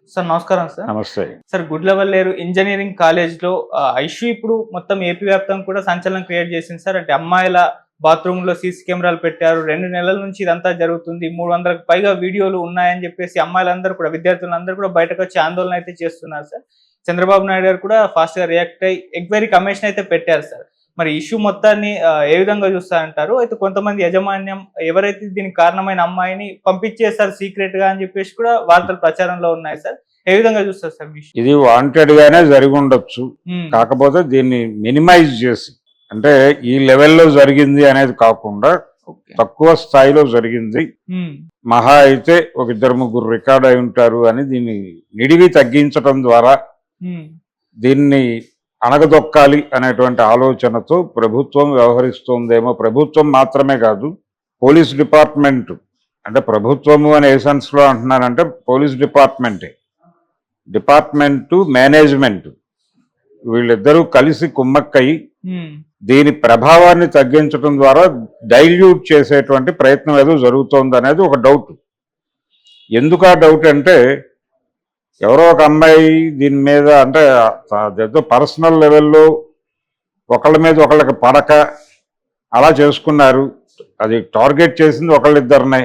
Sir నమస్కారం sir. నమస్తే. Sir Gudlavalleru engineering కాలేజ్‌లో ఇష్యూ ఇప్పుడు మొత్తం ఏపీ వ్యాప్తంగా కూడా సంచలనం క్రియేట్ చేసింది సార్. అంటే అమ్మాయిల బాత్రూమ్‌లో సీసీ కెమెరాలు పెట్టారు. 2 నెలల నుంచి ఇదంతా జరుగుతుంది. 300కి పైగా వీడియోలు ఉన్నాయని చెప్పేసి అమ్మాయిలందరూ కూడా విద్యార్థులందరూ కూడా బయటకొచ్చి ఆందోళన అయితే చేస్తున్నారు సార్. చంద్రబాబు నాయుడు గారు కూడా ఫాస్ట్‌గా రియాక్ట్ అయ్యి ఎంక్వైరీ కమిషన్ అయితే పెట్టారు సార్. మరి ఇష్యూ మొత్తాన్ని ఏ విధంగా చూస్తారంటారు? అయితే కొంతమంది యాజమాన్యం ఎవరైతే దీనికి కారణమైన అమ్మాయిని పంపించేశారు సీక్రెట్‌గా అని చెప్పేసి కూడా వార్తలు ప్రచారంలో ఉన్నాయి సార్. ఏ విధంగా చూస్తారు సార్ విషయం? ఇది వాంటెడ్ గానే జరిగి ఉండొచ్చు. కాకపోతే దీన్ని మినిమైజ్ చేసి, అంటే ఈ లెవెల్లో జరిగింది అనేది కాకుండా తక్కువ స్థాయిలో జరిగింది, మహా అయితే ఒక 2-3 రికార్డ్ అయి ఉంటారు అని దీన్ని నిడివి తగ్గించడం ద్వారా దీన్ని అణగదొక్కాలి అనేటువంటి ఆలోచనతో ప్రభుత్వం వ్యవహరిస్తుందేమో. ప్రభుత్వం మాత్రమే కాదు, పోలీస్ డిపార్ట్మెంట్, అంటే ప్రభుత్వము అనే ఎసెన్స్లో అంటున్నానంటే పోలీస్ డిపార్ట్మెంటు మేనేజ్మెంట్ వీళ్ళిద్దరూ కలిసి కుమ్మక్కయి దీని ప్రభావాన్ని తగ్గించడం ద్వారా డైల్యూట్ చేసేటువంటి ప్రయత్నం ఏదో జరుగుతోంది అనేది ఒక డౌట్. ఎందుకు ఆ డౌట్ అంటే, ఎవరో ఒక అమ్మాయి దీని మీద, అంటే ఏదో పర్సనల్ లెవెల్లో ఒకళ్ళ మీద ఒకళ్ళకి పడక అలా చేసుకున్నారు. అది టార్గెట్ చేసింది ఒకళ్ళిద్దరినే,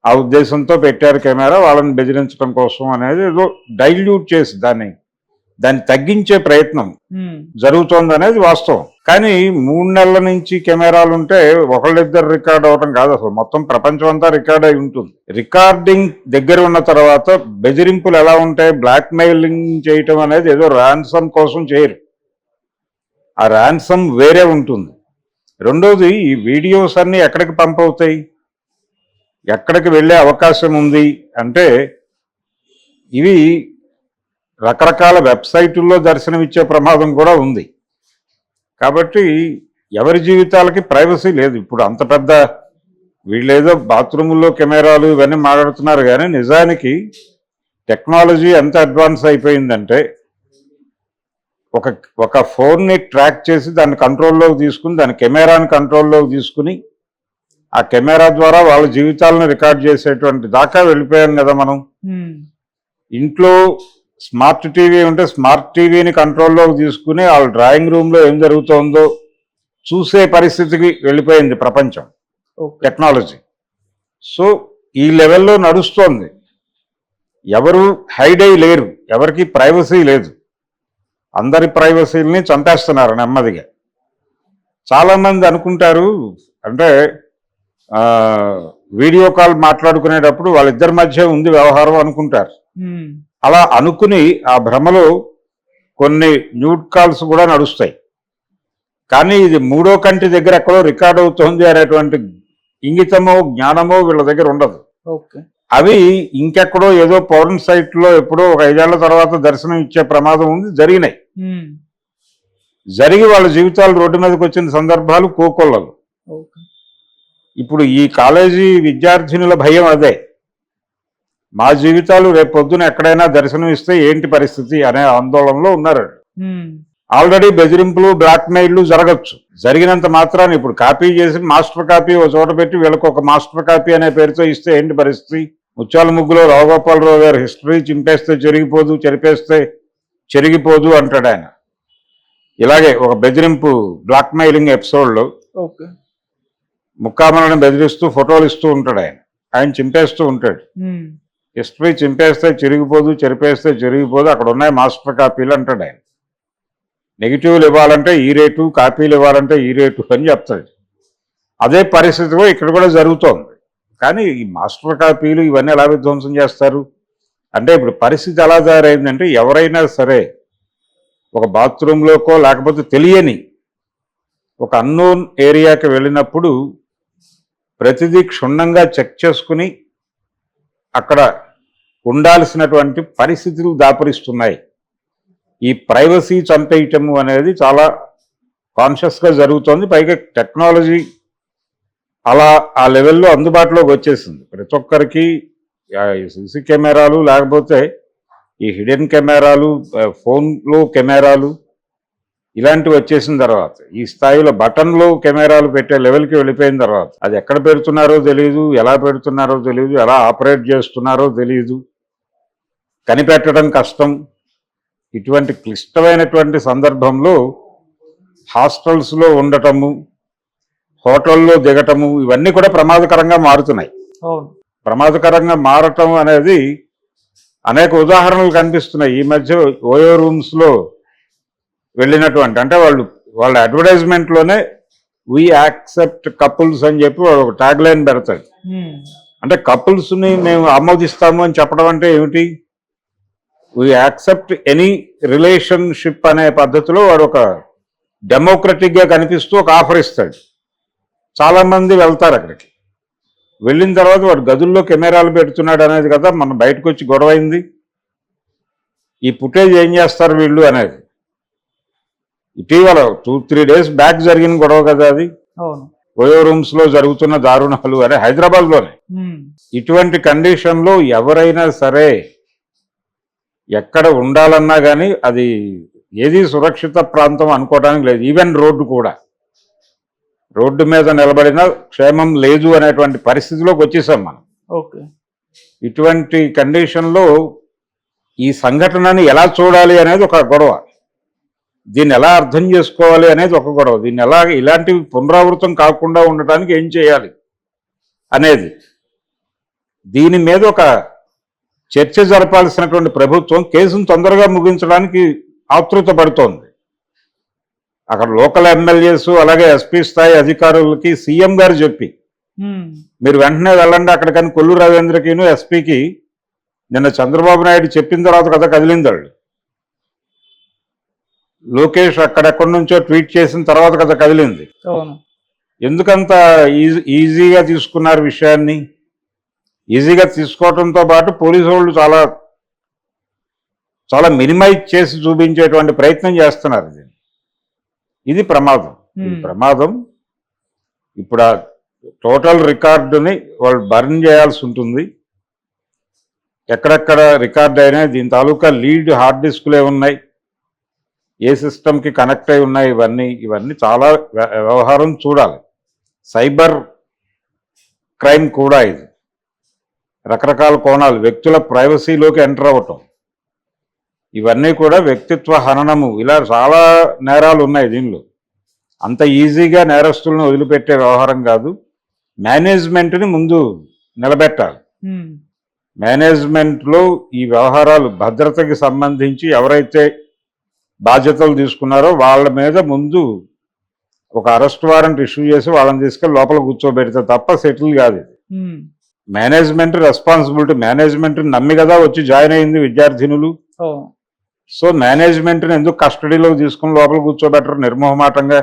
ఆ ఉద్దేశంతో పెట్టారు కెమెరా, వాళ్ళని బెదిరించడం కోసం అనేది ఏదో డైల్యూట్ చేసి దాన్ని తగ్గించే ప్రయత్నం జరుగుతోంది అనేది వాస్తవం. కానీ 3 నెలల నుంచి కెమెరాలు ఉంటే ఒకళ్ళిద్దరు రికార్డ్ అవడం కాదు, అసలు మొత్తం ప్రపంచం అంతా రికార్డ్ అయి ఉంటుంది. రికార్డింగ్ దగ్గర ఉన్న తర్వాత బెదిరింపులు ఎలా ఉంటాయి, బ్లాక్ మెయిలింగ్ చేయటం అనేది ఏదో ర్యాన్సమ్ కోసం చేయరు, ఆ ర్యాన్సమ్ వేరే ఉంటుంది. రెండోది, ఈ వీడియోస్ అన్నీ ఎక్కడికి పంప్ అవుతాయి, ఎక్కడికి వెళ్ళే అవకాశం ఉంది అంటే, ఇవి రకరకాల వెబ్సైటుల్లో దర్శనమిచ్చే ప్రమాదం కూడా ఉంది. కాబట్టి ఎవరి జీవితాలకి ప్రైవసీ లేదు. ఇప్పుడు అంత పెద్ద వీళ్ళేదో బాత్రూముల్లో కెమెరాలు ఇవన్నీ మాట్లాడుతున్నారు, కానీ నిజానికి టెక్నాలజీ ఎంత అడ్వాన్స్ అయిపోయిందంటే, ఒక ఫోన్ని ట్రాక్ చేసి దాన్ని కంట్రోల్లోకి తీసుకుని, దాని కెమెరాని కంట్రోల్లోకి తీసుకుని ఆ కెమెరా ద్వారా వాళ్ళ జీవితాలను రికార్డ్ చేసేటువంటి దాకా వెళ్ళిపోయాం కదా మనం. ఇంట్లో స్మార్ట్ టీవీ ఉంటే స్మార్ట్ టీవీని కంట్రోల్లోకి తీసుకుని వాళ్ళ డ్రాయింగ్ రూమ్లో ఏం జరుగుతోందో చూసే పరిస్థితికి వెళ్ళిపోయింది ప్రపంచం, టెక్నాలజీ. సో ఈ లెవెల్లో నడుస్తోంది. ఎవరు హైడ్ అయి లేరు, ఎవరికి ప్రైవసీ లేదు, అందరి ప్రైవసీలని చంపేస్తున్నారు నెమ్మదిగా. చాలామంది అనుకుంటారు, అంటే వీడియో కాల్ మాట్లాడుకునేటప్పుడు వాళ్ళిద్దరి మధ్య ఉంది వ్యవహారం అనుకుంటారు. అలా అనుకుని ఆ భ్రమలో కొన్ని న్యూడ్ కాల్స్ కూడా నడుస్తాయి. కానీ ఇది మూడో కంటి దగ్గర ఎక్కడో రికార్డ్ అవుతుంది అనేటువంటి ఇంగితమో జ్ఞానమో వీళ్ళ దగ్గర ఉండదు. అవి ఇంకెక్కడో ఏదో పౌర్ణ సైట్లో ఎప్పుడో ఒక 5 ఏళ్ల తర్వాత దర్శనం ఇచ్చే ప్రమాదం ఉంది, జరిగినాయి. జరిగి వాళ్ళ జీవితాలు రోడ్డు మీదకి వచ్చిన సందర్భాలు కోకొల్లలు. ఇప్పుడు ఈ కాలేజీ విద్యార్థినుల భయం అదే, మా జీవితాలు రేపు పొద్దున ఎక్కడైనా దర్శనం ఇస్తే ఏంటి పరిస్థితి అనే ఆందోళనలో ఉన్నారు. ఆల్రెడీ బెదిరింపులు, బ్లాక్ మెయిల్లు జరగచ్చు. జరిగినంత మాత్రాన్ని ఇప్పుడు కాపీ చేసి మాస్టర్ కాపీ ఒక చోట పెట్టి వీళ్ళకి ఒక మాస్టర్ కాపీ అనే పేరుతో ఇస్తే ఏంటి పరిస్థితి? ముత్యాల ముగ్గులో రావుగోపాలరావు గారు హిస్టరీ చింపేస్తే చెరిగిపోదు, చెరిపేస్తే చెరిగిపోదు అంటాడు ఆయన. ఇలాగే ఒక బెదిరింపు బ్లాక్ మెయిలింగ్ ఎపిసోడ్లో ముక్కామలను బెదిరిస్తూ ఫోటోలు ఇస్తూ ఉంటాడు ఆయన చింపేస్తూ ఉంటాడు. హిస్టరీ చింపేస్తే చెరిగిపోదు, చెరిపేస్తే చెరిగిపోదు, అక్కడ ఉన్నాయి మాస్టర్ కాపీలు అంటాడు ఆయన. నెగిటివ్లు ఇవ్వాలంటే ఈ రేటు, కాపీలు ఇవ్వాలంటే ఈ రేటు అని చెప్తాడు. అదే పరిస్థితిలో ఇక్కడ కూడా జరుగుతోంది. కానీ ఈ మాస్టర్ కాపీలు ఇవన్నీ ఎలా విధ్వంసం చేస్తారు అంటే, ఇప్పుడు పరిస్థితి ఎలా తయారైందంటే, ఎవరైనా సరే ఒక బాత్రూంలోకో లేకపోతే తెలియని ఒక అన్నోన్ ఏరియాకి వెళ్ళినప్పుడు ప్రతిదీ క్షుణ్ణంగా చెక్ చేసుకుని అక్కడ ఉండాల్సినటువంటి పరిస్థితులు దాపురిస్తున్నాయి. ఈ ప్రైవసీ చంపేయటము అనేది చాలా కాన్షియస్గా జరుగుతోంది. పైగా టెక్నాలజీ అలా ఆ లెవెల్లో అందుబాటులోకి వచ్చేసింది. ప్రతి ఒక్కరికి సీసీ కెమెరాలు, లేకపోతే ఈ హిడెన్ కెమెరాలు, ఫోన్లో కెమెరాలు ఇలాంటివి వచ్చేసిన తర్వాత, ఈ స్థాయిలో బటన్లో కెమెరాలు పెట్టే లెవెల్కి వెళ్ళిపోయిన తర్వాత, అది ఎక్కడ పెడుతున్నారో తెలియదు, ఎలా పెడుతున్నారో తెలియదు, ఎలా ఆపరేట్ చేస్తున్నారో తెలియదు. కనిపెట్టడం కష్టం. ఇటువంటి క్లిష్టమైనటువంటి సందర్భంలో హాస్టల్స్లో ఉండటము, హోటల్లో దిగటము, ఇవన్నీ కూడా ప్రమాదకరంగా మారుతున్నాయి. అవును. ప్రమాదకరంగా మారటం అనేది అనేక ఉదాహరణలు కనిపిస్తున్నాయి. ఈ మధ్య ఓయో రూమ్స్లో వెళ్ళినటువంటి, అంటే వాళ్ళ అడ్వర్టైజ్మెంట్లోనే వీ యాక్సెప్ట్ కపుల్స్ అని చెప్పి వాళ్ళు ఒక ట్యాగ్ లైన్ పెడతాడు. అంటే కపుల్స్ని మేము ఆమోదిస్తాము అని చెప్పడం అంటే ఏమిటి? వీ యాక్సెప్ట్ ఎనీ రిలేషన్షిప్ అనే పద్ధతిలో వాడు ఒక డెమోక్రటిక్గా కనిపిస్తూ ఒక ఆఫర్ ఇస్తాడు. చాలామంది వెళ్తారు అక్కడికి. వెళ్ళిన తర్వాత వాడు గదుల్లో కెమెరాలు పెడుతున్నాడు అనేది కదా మనం బయటకు వచ్చి గొడవ అయింది. ఈ ఫుటేజ్ ఏం చేస్తారు వీళ్ళు అనేది ఇటీవల 2-3 days బ్యాక్ జరిగిన గొడవ కదా అది. ఓయో రూమ్స్లో జరుగుతున్న దారుణాలు అనే హైదరాబాద్లోనే. ఇటువంటి కండిషన్లో ఎవరైనా సరే ఎక్కడ ఉండాలన్నా కానీ అది ఏది సురక్షిత ప్రాంతం అనుకోవడానికి లేదు. ఈవెన్ రోడ్డు కూడా, రోడ్డు మీద నిలబడిన క్షేమం లేదు అనేటువంటి పరిస్థితిలోకి వచ్చేసాం మనం. ఇటువంటి కండిషన్లో ఈ సంఘటనని ఎలా చూడాలి అనేది ఒక గొడవ, దీన్ని ఎలా అర్థం చేసుకోవాలి అనేది ఒక గొడవ, దీన్ని ఎలా ఇలాంటివి పునరావృతం కాకుండా ఉండటానికి ఏం చేయాలి అనేది, దీని మీద ఒక చర్చ జరపాల్సినటువంటి ప్రభుత్వం కేసును తొందరగా ముగించడానికి ఆతృత పడుతోంది. అక్కడ లోకల్ ఎమ్మెల్యేస్ అలాగే ఎస్పీ స్థాయి అధికారులకి సీఎం గారు చెప్పి మీరు వెంటనే వెళ్ళండి అక్కడికని కొల్లు రవీంద్రకిను ఎస్పీకి నిన్న చంద్రబాబు నాయుడు చెప్పిన తర్వాత కదా కదిలింది వాళ్ళు. లోకేష్ అక్కడెక్కడి నుంచో ట్వీట్ చేసిన తర్వాత కదా కదిలింది. ఎందుకంత ఈజీగా తీసుకున్నారు విషయాన్ని? ఈజీగా తీసుకోవడంతో పాటు పోలీసు వాళ్ళు చాలా చాలా మినిమైజ్ చేసి చూపించేటువంటి ప్రయత్నం చేస్తున్నారు. ఇది ప్రమాదం. ప్రమాదం. ఇప్పుడు ఆ టోటల్ రికార్డుని వాళ్ళు బర్న్ చేయాల్సి ఉంటుంది. ఎక్కడెక్కడ రికార్డ్ అయినాయి, దీని తాలూకా లీడ్ హార్డ్ డిస్క్లే ఉన్నాయి, ఏ సిస్టమ్కి కనెక్ట్ అయి ఉన్నాయి, ఇవన్నీ చాలా వ్యవహారం చూడాలి. సైబర్ క్రైమ్ కూడా ఇది. రకరకాల కోణాలు, వ్యక్తుల ప్రైవసీలోకి ఎంటర్ అవ్వటం, ఇవన్నీ కూడా వ్యక్తిత్వ హననము, ఇలా చాలా నేరాలు ఉన్నాయి దీనిలో. అంత ఈజీగా నేరస్తులను వదిలిపెట్టే వ్యవహారం కాదు. మేనేజ్మెంట్ని ముందు నిలబెట్టాలి. మేనేజ్మెంట్లో ఈ వ్యవహారాలు భద్రతకి సంబంధించి ఎవరైతే బాధ్యతలు తీసుకున్నారో వాళ్ళ మీద ముందు ఒక అరెస్ట్ వారెంట్ ఇష్యూ చేసి వాళ్ళని తీసుకెళ్ళి లోపల కూర్చోబెడితే తప్ప సెటిల్ కాదు. Management responsibility. మేనేజ్మెంట్ నమ్మి కదా వచ్చి జాయిన్ అయింది విద్యార్థినులు. సో మేనేజ్మెంట్ని ఎందుకు కస్టడీలో తీసుకుని లోపల కూర్చోబెట్టరు నిర్మోహమాటంగా?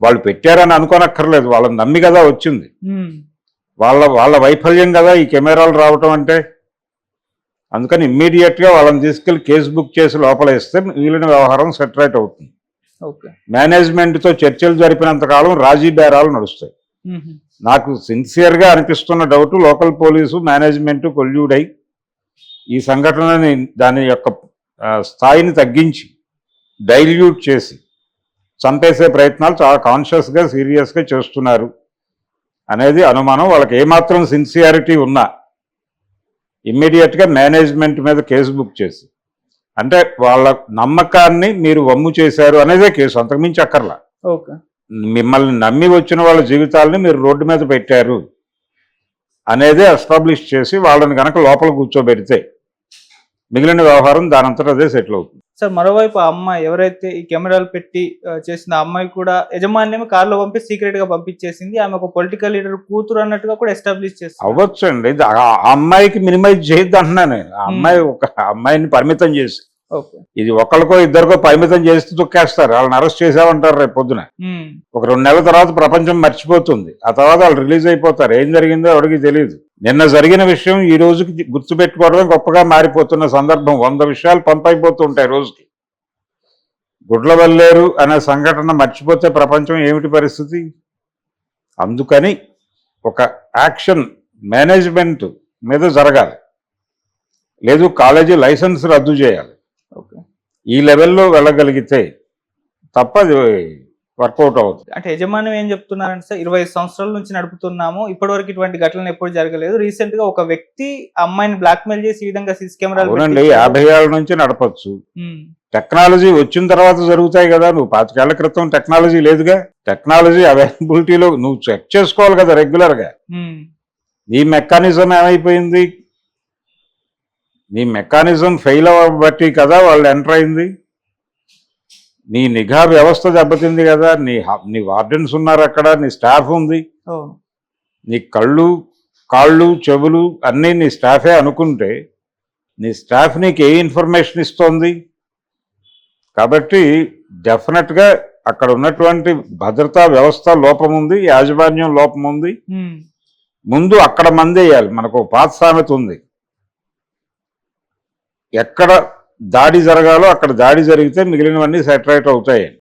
వాళ్ళు పెట్టారని అనుకోనక్కర్లేదు, వాళ్ళని నమ్మి కదా వచ్చింది. వాళ్ళ వైఫల్యం కదా ఈ కెమెరాలు రావటం అంటే. అందుకని ఇమ్మీడియట్గా వాళ్ళని తీసుకెళ్లి కేసు బుక్ చేసి లోపల ఇస్తే మిగిలిన వ్యవహారం సెటరేట్ అవుతుంది. మేనేజ్మెంట్తో చర్చలు జరిపినంతకాలం రాజీ బేరాలు నడుస్తాయి. నాకు సిన్సియర్గా అనిపిస్తున్న doubt, local police management collude అయి ఈ సంఘటనని దాని యొక్క స్థాయిని తగ్గించి డైల్యూట్ చేసి చంపేసే ప్రయత్నాలు చాలా కాన్షియస్గా సీరియస్గా చేస్తున్నారు అనేది అనుమానం. వాళ్ళకి ఏమాత్రం సిన్సియారిటీ ఉన్నా ఇమ్మీడియట్గా మేనేజ్మెంట్ మీద కేసు బుక్ చేసి, అంటే వాళ్ళ నమ్మకాన్ని మీరు వమ్ము చేశారు అనేదే కేసు, అంతకుమించి అక్కర్లా. మిమ్మల్ని నమ్మి వచ్చిన వాళ్ళ జీవితాలని మీరు రోడ్డు మీద పెట్టారు అనేదే ఎస్టాబ్లిష్ చేసి వాళ్ళని కనుక లోపల కూర్చోబెడితే మిగిలిన వ్యవహారం దానంతట అదే సెటిల్ అవుతుంది. సార్, మరోవైపు ఆ అమ్మాయి ఎవరైతే ఈ కెమెరాలు పెట్టి చేసిన అమ్మాయి కూడా యజమాన్యం కారులో పంపి సీక్రెట్ గా పంపించేసింది. ఆమె ఒక పొలిటికల్ లీడర్ కూతురు అన్నట్టుగా కూడా ఎస్టాబ్లిష్ చేస్తుంది. అవ్వచ్చు అండి, ఆ అమ్మాయికి మినిమైజ్ చేయొద్దు అంటున్నా నేను. ఆ అమ్మాయిని పరిమితం చేసి, ఇది ఒకరికో ఇద్దరికో పరిమితం చేస్తే తొక్కేస్తారు, వాళ్ళని అరెస్ట్ చేసామంటారు రేపు పొద్దున. ఒక 2 నెలల తర్వాత ప్రపంచం మర్చిపోతుంది, ఆ తర్వాత వాళ్ళు రిలీజ్ అయిపోతారు. ఏం జరిగిందో ఎవరికి తెలియదు. నిన్న జరిగిన విషయం ఈ రోజుకి గుర్తుపెట్టుకోవడమే గొప్పగా మారిపోతున్న సందర్భం. 100 విషయాలు పంపైపోతుంటాయి రోజుకి. గుడ్లవల్లేరు అనే సంఘటన మర్చిపోతే ప్రపంచం ఏమిటి పరిస్థితి? అందుకని ఒక యాక్షన్ మేనేజ్మెంట్ మీద జరగాలి. లేదు కాలేజీ లైసెన్స్ రద్దు చేయాలి. ఈ లెవెల్లో వెళ్ళగలిగితే తప్ప వర్కౌట్ అవుతుంది. అంటే యజమాని ఏం చెప్తున్నారంటే సార్ 25 సంవత్సరాల నుంచి నడుపుతున్నాము, ఇప్పటివరకు ఇటువంటి ఘటనలు ఎప్పుడు జరగలేదు, రీసెంట్ గా ఒక వ్యక్తి అమ్మాయిని బ్లాక్మెయిల్ చేసి ఈ విధంగా సీసీ కెమెరాలు అవునండి, 50 ఏళ్ళ నుంచి నడపచ్చు. టెక్నాలజీ వచ్చిన తర్వాత జరుగుతాయి కదా. నువ్వు 25 ఏళ్ల క్రితం టెక్నాలజీ లేదుగా. టెక్నాలజీ అవైలబిలిటీలో నువ్వు చెక్ చేసుకోవాలి కదా రెగ్యులర్ గా. నీ మెకానిజం ఏమైపోయింది? నీ మెకానిజం ఫెయిల్ అవ్వబట్టి కదా వాళ్ళు ఎంటర్ అయింది. నీ నిఘా వ్యవస్థ దెబ్బతింది కదా. నీ వార్డెన్స్ ఉన్నారు అక్కడ, నీ స్టాఫ్ ఉంది, నీ కళ్ళు కాళ్ళు చెవులు అన్నీ నీ స్టాఫే అనుకుంటే నీ స్టాఫ్ నీకు ఏ ఇన్ఫర్మేషన్ ఇస్తోంది? కాబట్టి డెఫినెట్గా అక్కడ ఉన్నటువంటి భద్రతా వ్యవస్థ లోపం ఉంది, యాజమాన్యం లోపం ఉంది. ముందు అక్కడ మందేయాలి. మనకు పాత సామెత ఉంది, ఎక్కడ దాడి జరగాలో అక్కడ దాడి జరిగితే మిగిలినవన్నీ సెటరేట్ అవుతాయి.